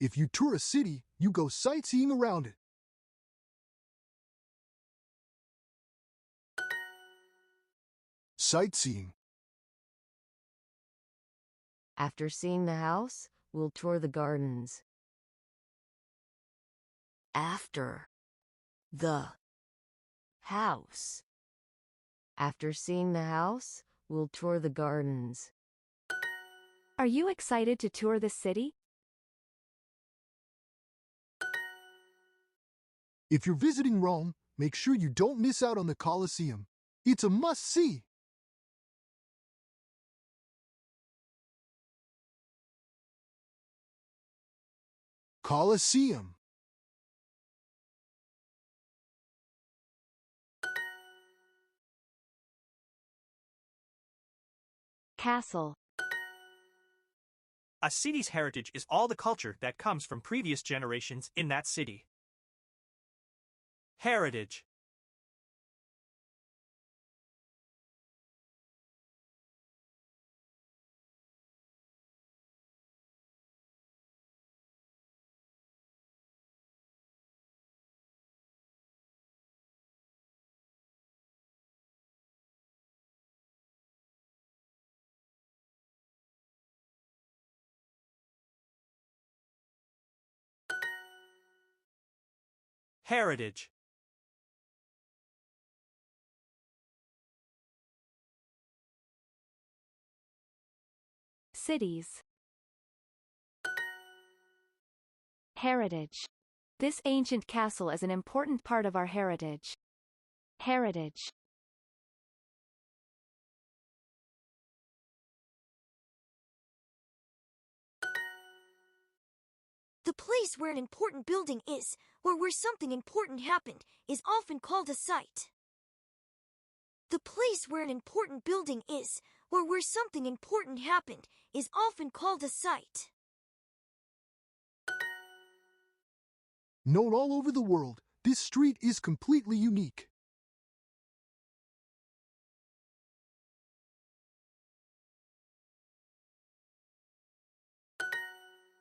If you tour a city, you go sightseeing around it. Sightseeing. After seeing the house, we'll tour the gardens. After the house. After seeing the house, we'll tour the gardens. Are you excited to tour the city? If you're visiting Rome, make sure you don't miss out on the Colosseum. It's a must-see. Colosseum. Castle. A city's heritage is all the culture that comes from previous generations in that city. Heritage. Heritage. Cities. Heritage. This ancient castle is an important part of our heritage. Heritage. The place where an important building is, or where something important happened, is often called a site. The place where an important building is, or where something important happened, is often called a site. Known all over the world, this street is completely unique.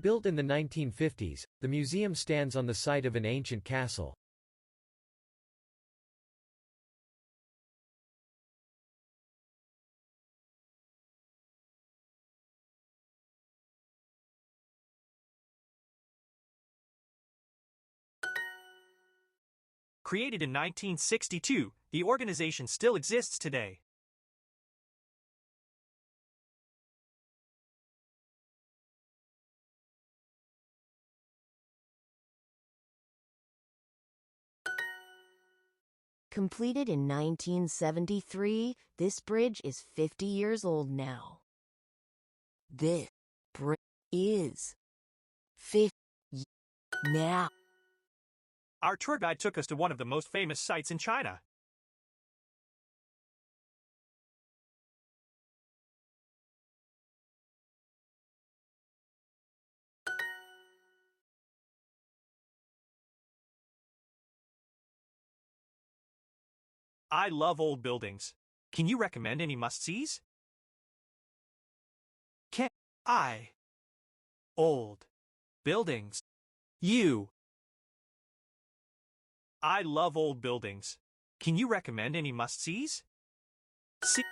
Built in the 1950s, the museum stands on the site of an ancient castle. Created in 1962, the organization still exists today. Completed in 1973, this bridge is 50 years old now. This bridge is 50 now. Our tour guide took us to one of the most famous sites in China. I love old buildings. Can you recommend any must-sees? Can I? Old buildings. You. I love old buildings. Can you recommend any must-sees? See.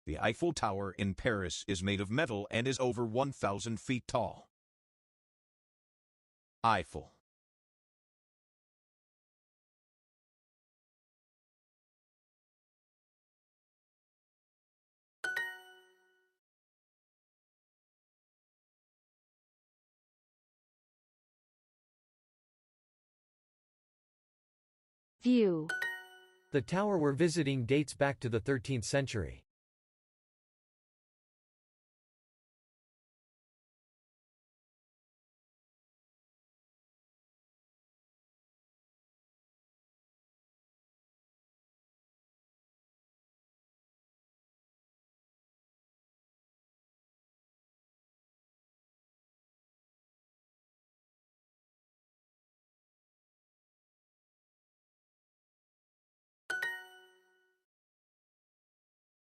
The Eiffel Tower in Paris is made of metal and is over 1,000 feet tall. Eiffel. View. The tower we're visiting dates back to the 13th century.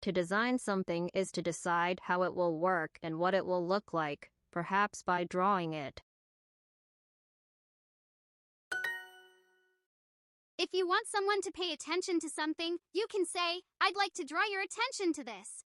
To design something is to decide how it will work and what it will look like, perhaps by drawing it. If you want someone to pay attention to something, you can say, "I'd like to draw your attention to this."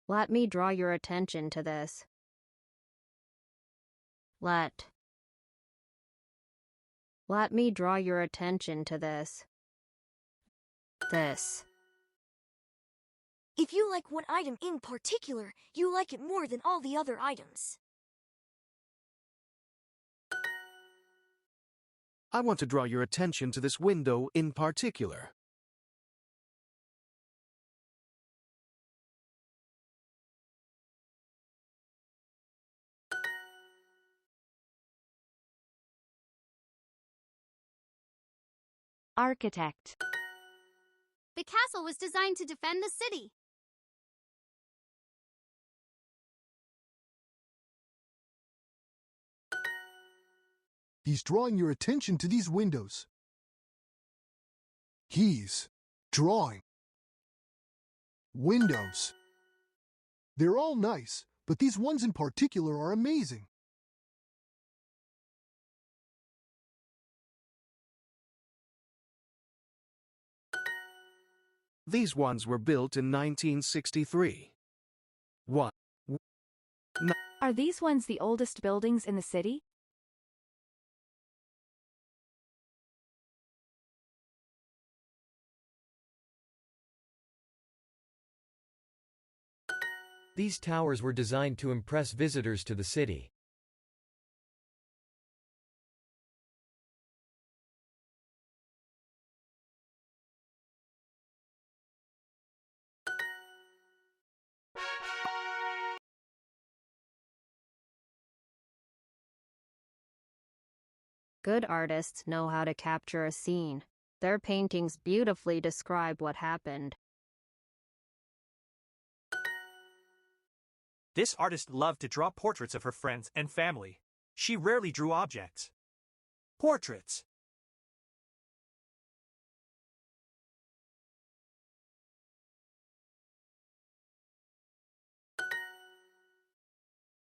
Let me draw your attention to this. Let me draw your attention to this. This. If you like one item in particular, you like it more than all the other items. I want to draw your attention to this window in particular. Architect. The castle was designed to defend the city. He's drawing your attention to these windows. He's drawing windows. They're all nice, but these ones in particular are amazing. These ones were built in 1963. What? Are these ones the oldest buildings in the city? These towers were designed to impress visitors to the city. Good artists know how to capture a scene. Their paintings beautifully describe what happened. This artist loved to draw portraits of her friends and family. She rarely drew objects. Portraits.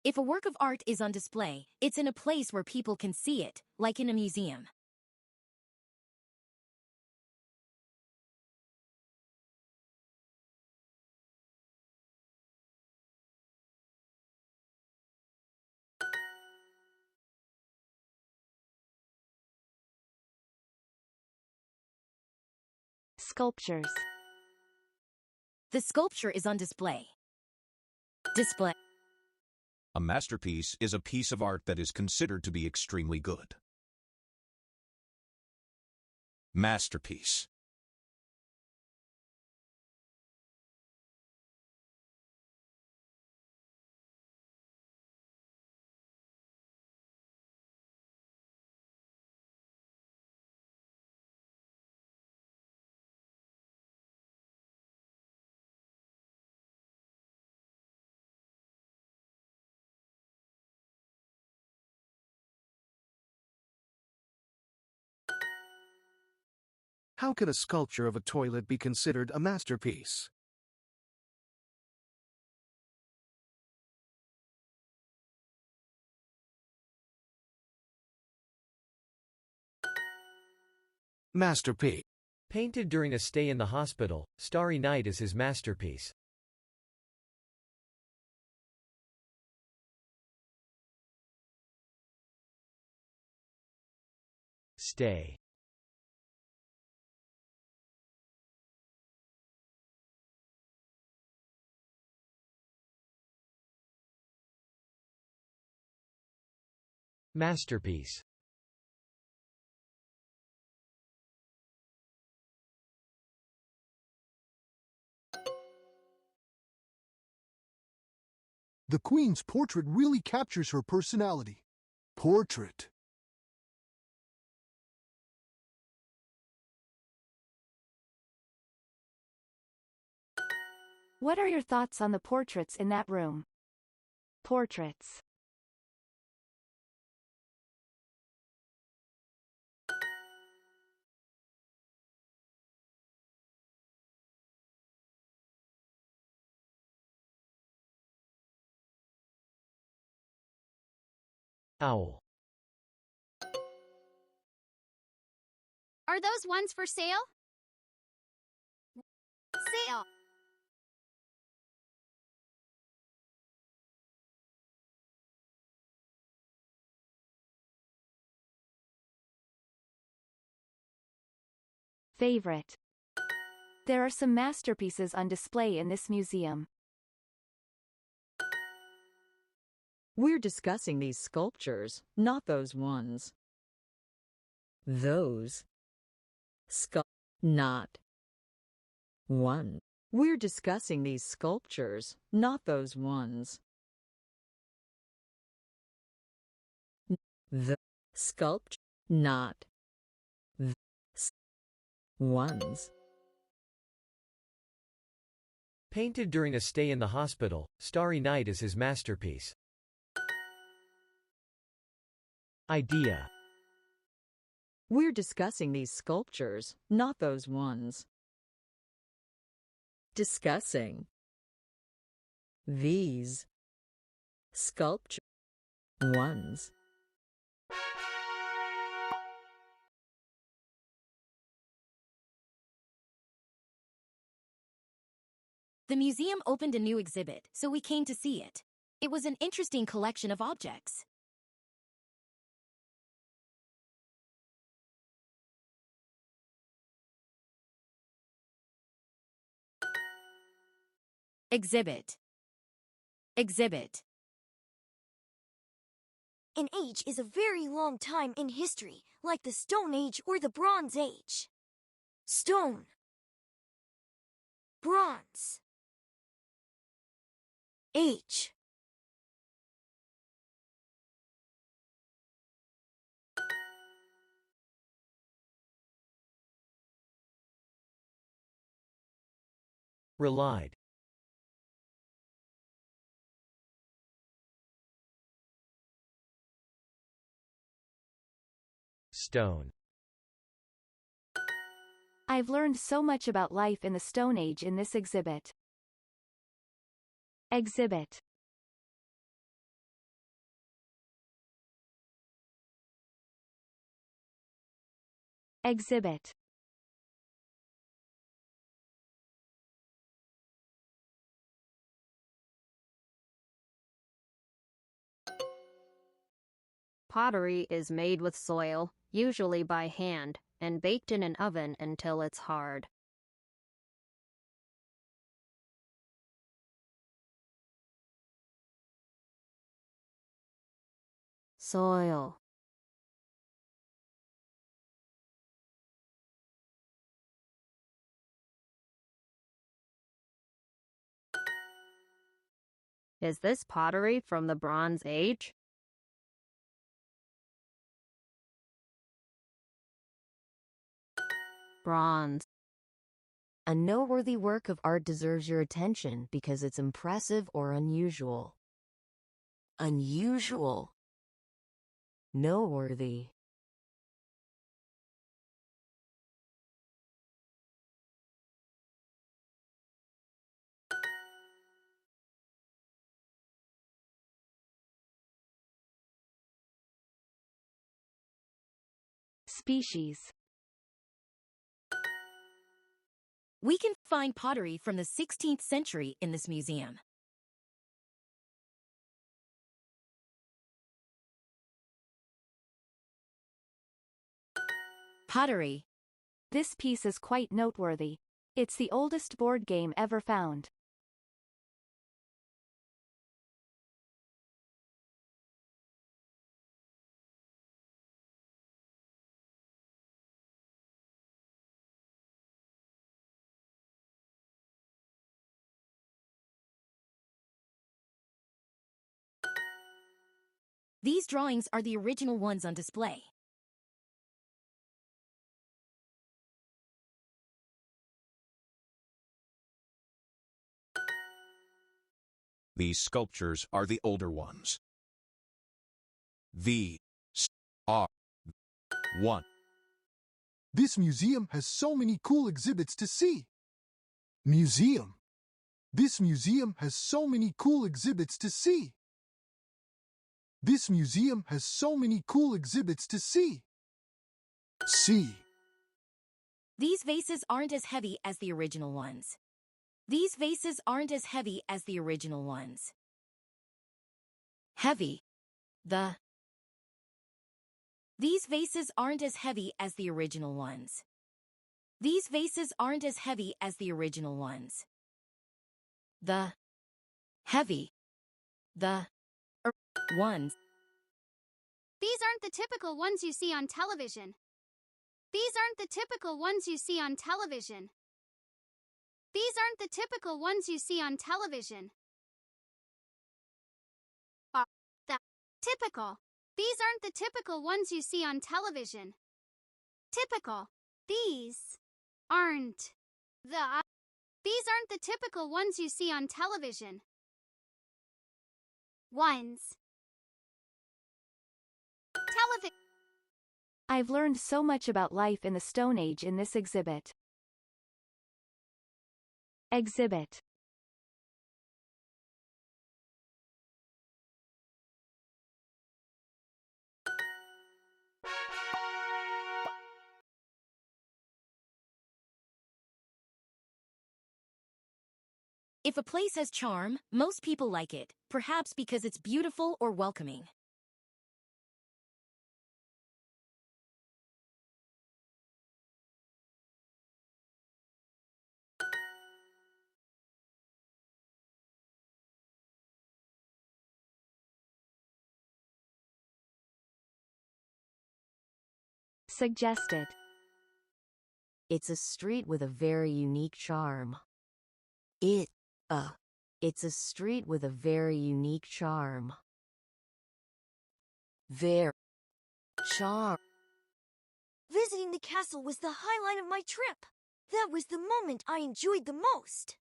If a work of art is on display, it's in a place where people can see it, like in a museum. Sculptures. The sculpture is on display. Display. A masterpiece is a piece of art that is considered to be extremely good. Masterpiece. How can a sculpture of a toilet be considered a masterpiece? Masterpiece. Painted during a stay in the hospital, Starry Night is his masterpiece. Stay. Masterpiece. The Queen's portrait really captures her personality. Portrait. What are your thoughts on the portraits in that room? Portraits. Owl. Are those ones for sale? Sale. Favorite. There are some masterpieces on display in this museum. We're discussing these sculptures, not those ones. Those. Not. One. We're discussing these sculptures, not those ones. The sculpture, not the ones. Painted during a stay in the hospital, Starry Night is his masterpiece. Idea. We're discussing these sculptures, not those ones. Discussing these sculpture ones. The museum opened a new exhibit, so we came to see it. It was an interesting collection of objects. Exhibit. Exhibit. An age is a very long time in history, like the Stone Age or the Bronze Age. Stone. Bronze. Age. Relied. Stone. I've learned so much about life in the Stone Age in this exhibit. Exhibit. Exhibit. Pottery is made with soil, usually by hand, and baked in an oven until it's hard. Soil. Is this pottery from the Bronze Age? Bronze. A noteworthy work of art deserves your attention because it's impressive or unusual. Unusual. Noteworthy. Species. We can find pottery from the 16th century in this museum. Pottery. This piece is quite noteworthy. It's the oldest board game ever found. These drawings are the original ones on display. These sculptures are the older ones. These are 1. This museum has so many cool exhibits to see. Museum. This museum has so many cool exhibits to see. This museum has so many cool exhibits to see. See. These vases aren't as heavy as the original ones. These vases aren't as heavy as the original ones. Heavy. These vases aren't as heavy as the original ones. These vases aren't as heavy as the original ones. Heavy. Ones. These aren't the typical ones you see on television. These aren't the typical ones you see on television. These aren't the typical ones you see on television. The typical. These aren't the typical ones you see on television. Typical. These aren't the typical ones you see on television. Ones. Television. I've learned so much about life in the Stone Age in this exhibit. Exhibit. If a place has charm, most people like it, perhaps because it's beautiful or welcoming. Suggested. It's a street with a very unique charm. It's a street with a very unique charm. Charm. Visiting the castle was the highlight of my trip. That was the moment I enjoyed the most.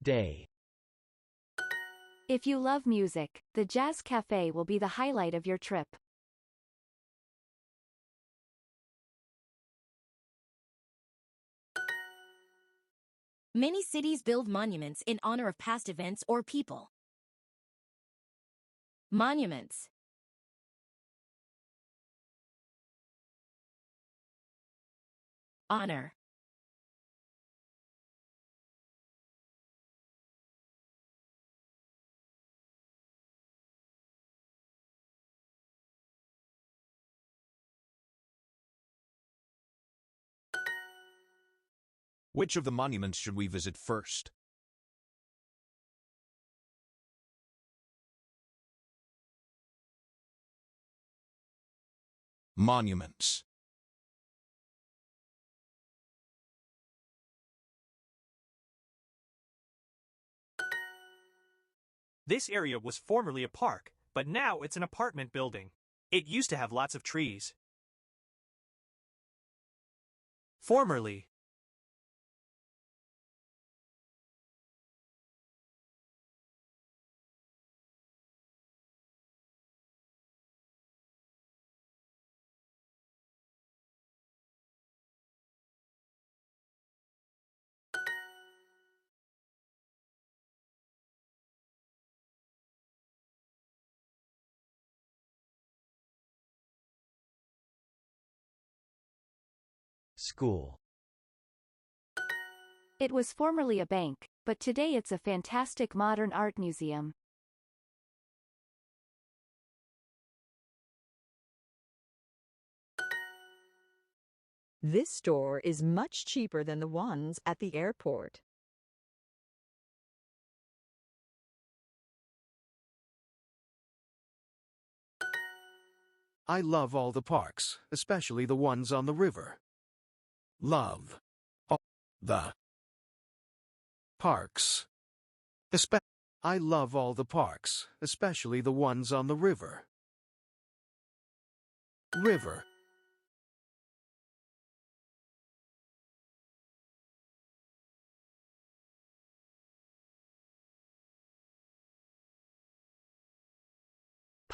Day. If you love music, the Jazz Cafe will be the highlight of your trip. Many cities build monuments in honor of past events or people. Monuments. Honor. Which of the monuments should we visit first? Monuments. This area was formerly a park, but now it's an apartment building. It used to have lots of trees. Formerly. School. It was formerly a bank, but today it's a fantastic modern art museum. This store is much cheaper than the ones at the airport. I love all the parks, especially the ones on the river. Love all the parks. I love all the parks, especially the ones on the river. River.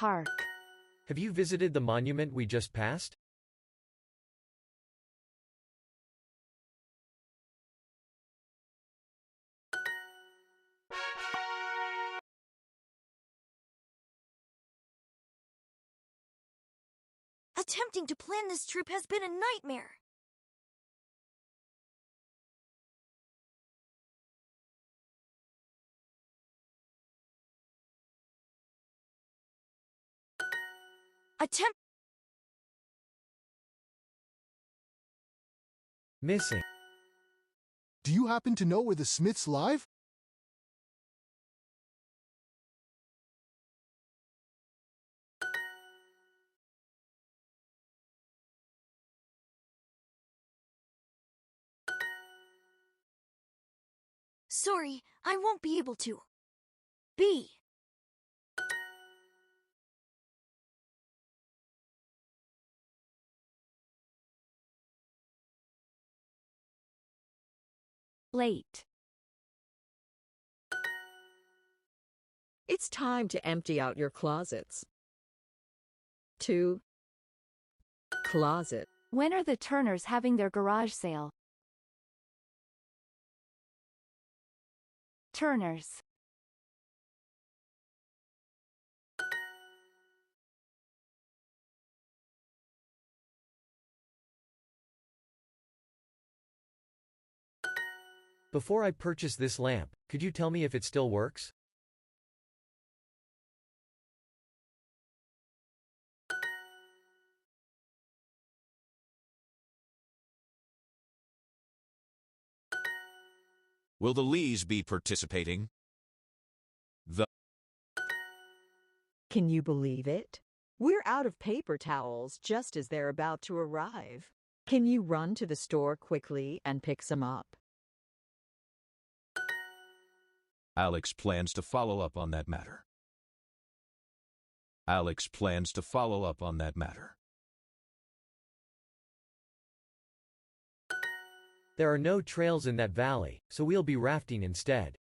Park. Have you visited the monument we just passed? Attempting to plan this trip has been a nightmare. Missing. Do you happen to know where the Smiths live? Sorry, I won't be able to. B. Late. It's time to empty out your closets. 2. Closet. When are the Turners having their garage sale? Turners. Before I purchase this lamp, could you tell me if it still works? Will the Lees be participating? The Can you believe it? We're out of paper towels just as they're about to arrive. Can you run to the store quickly and pick some up? Alex plans to follow up on that matter. Alex plans to follow up on that matter. There are no trails in that valley, so we'll be rafting instead.